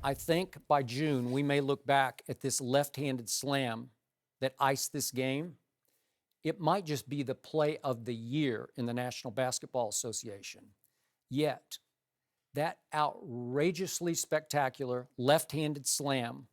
I think by June, we may look back at this left-handed slam that iced this game. It might just be the play of the year in the National Basketball Association. Yet, that outrageously spectacular left-handed slam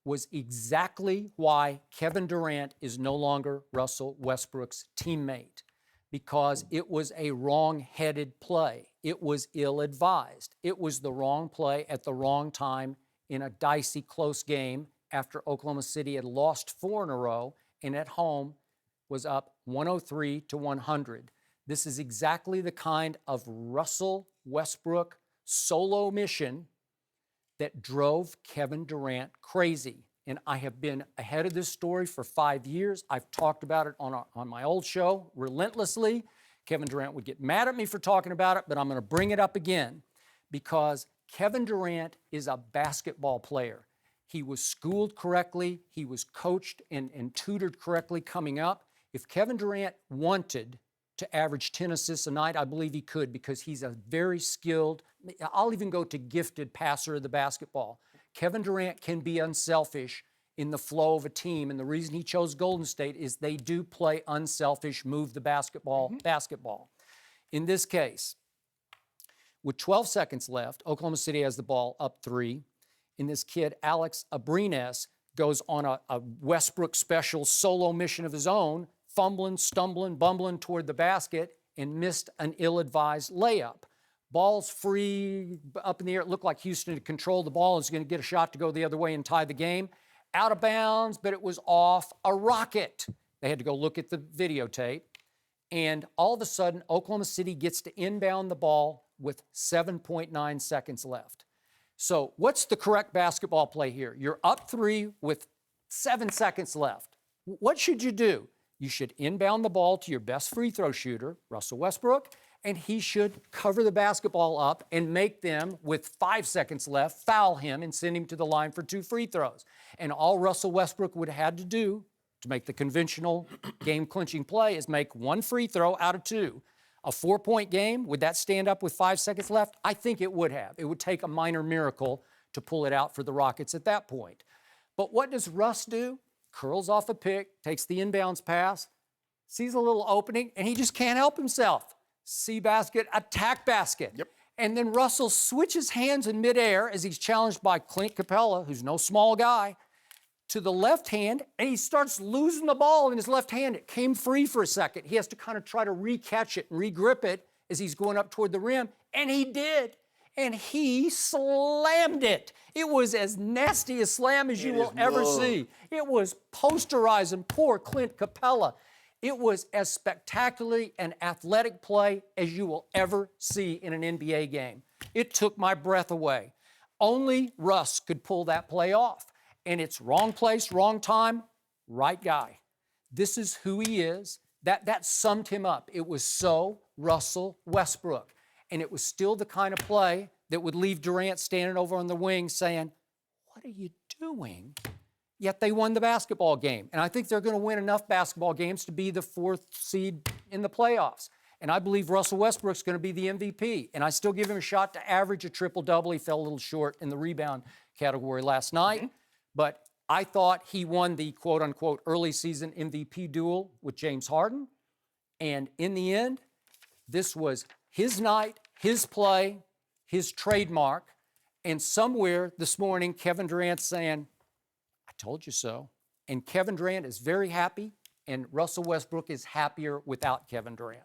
was exactly why Kevin Durant is no longer Russell Westbrook's teammate, because it was a wrong-headed play. It was ill-advised. It was the wrong play at the wrong time in a dicey, close game after Oklahoma City had lost 4 in a row and at home was up 103-100. This is exactly the kind of Russell Westbrook solo mission that drove Kevin Durant crazy. And I have been ahead of this story for 5 years. I've talked about it on my old show relentlessly. Kevin Durant would get mad at me for talking about it, but I'm going to bring it up again because Kevin Durant is a basketball player. He was schooled correctly. He was coached and tutored correctly coming up. If Kevin Durant wanted to average 10 assists a night, I believe he could because he's a very skilled, I'll even go to gifted passer of the basketball. Kevin Durant can be unselfish in the flow of a team, and the reason he chose Golden State is they do play unselfish, move the basketball. In this case, with 12 seconds left, Oklahoma City has the ball up 3, and this kid, Alex Abrines, goes on a Westbrook special solo mission of his own, fumbling, stumbling, bumbling toward the basket, and missed an ill-advised layup. Ball's free, up in the air. It looked like Houston had controlled the ball and was going to get a shot to go the other way and tie the game. Out of bounds, but it was off a rocket. They had to go look at the videotape. And all of a sudden, Oklahoma City gets to inbound the ball with 7.9 seconds left. So what's the correct basketball play here? You're up 3 with 7 seconds left. What should you do? You should inbound the ball to your best free throw shooter, Russell Westbrook, and he should cover the basketball up and make them, with 5 seconds left, foul him and send him to the line for 2 free throws. And all Russell Westbrook would have had to do to make the conventional game-clinching play is make 1 free throw out of 2. A 4-point game, would that stand up with 5 seconds left? I think it would have. It would take a minor miracle to pull it out for the Rockets at that point. But what does Russ do? Curls off a pick, takes the inbounds pass, sees a little opening, and he just can't help himself. See basket, attack basket. Yep. And then Russell switches hands in midair as he's challenged by Clint Capella, who's no small guy, to the left hand, and he starts losing the ball in his left hand. It came free for a second. He has to kind of try to re-catch it and re-grip it as he's going up toward the rim, and he did. And he slammed it. It was as nasty a slam as you will ever see. It was posterizing poor Clint Capella. It was as spectacularly an athletic play as you will ever see in an NBA game. It took my breath away. Only Russ could pull that play off. And it's wrong place, wrong time, right guy. This is who he is. That summed him up. It was so Russell Westbrook. And it was still the kind of play that would leave Durant standing over on the wing saying, "What are you doing?" Yet they won the basketball game. And I think they're going to win enough basketball games to be the 4th seed in the playoffs. And I believe Russell Westbrook's going to be the MVP. And I still give him a shot to average a triple-double. He fell a little short in the rebound category last night. But I thought he won the quote-unquote early season MVP duel with James Harden. And in the end, this was his night, his play, his trademark. And somewhere this morning, Kevin Durant's saying, "I told you so." And Kevin Durant is very happy, and Russell Westbrook is happier without Kevin Durant.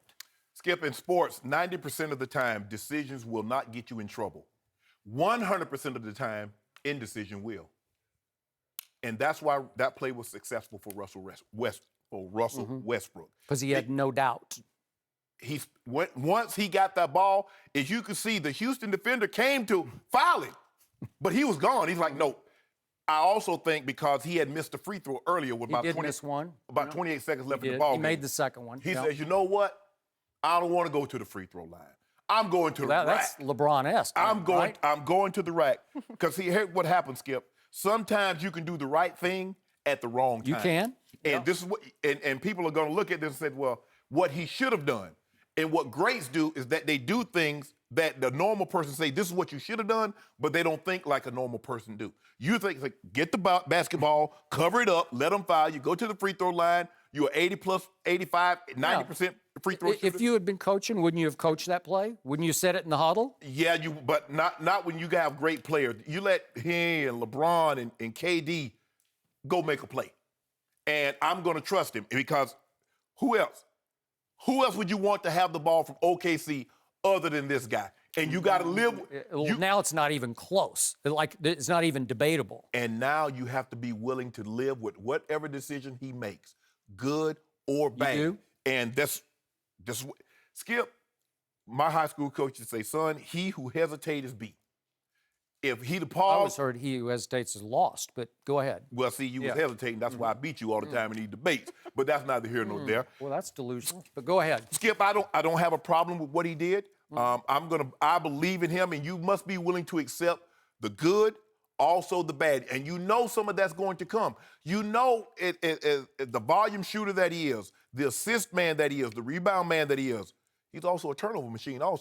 Skip, in sports, 90% of the time, decisions will not get you in trouble. 100% of the time, indecision will. And that's why that play was successful for Russell Westbrook. Because he had no doubt. Once he got that ball, as you can see, the Houston defender came to foul him, but he was gone. He's like, no. I also think because he had missed a free throw earlier with about 28 seconds left in the ball game. He made the second one. He says, "You know what? I don't want to go to the free throw line. I'm going to the rack." That's LeBron-esque. I'm going to the rack. Because here's what happens, Skip. Sometimes you can do the right thing at the wrong time. You can. And this is what and people are going to look at this and say, well, what he should have done. And what greats do is that they do things that the normal person say, this is what you should have done, but they don't think like a normal person do. You think, like, get the basketball, cover it up, let them foul, you go to the free throw line, you're 80 plus 85, 90% free throw shooter. If you had been coaching, wouldn't you have coached that play? Wouldn't you set it in the huddle? Yeah, but not when you have great players. You let him and LeBron and KD go make a play. And I'm going to trust him because who else? Who else would you want to have the ball from OKC other than this guy? And you got to live with now it's not even close. Like, it's not even debatable. And now you have to be willing to live with whatever decision he makes, good or bad. You do? And that's Skip, my high school coach would say, son, he who hesitates is beat. If he'd have I paused. always heard he who hesitates is lost, but go ahead. Well, see, you was hesitating. That's why I beat you all the time in these debates. But that's neither here nor there. Well, that's delusional. But go ahead. Skip, I don't have a problem with what he did. I believe in him, and you must be willing to accept the good, also the bad. And you know some of that's going to come. You know the volume shooter that he is, the assist man that he is, the rebound man that he is. He's also a turnover machine also.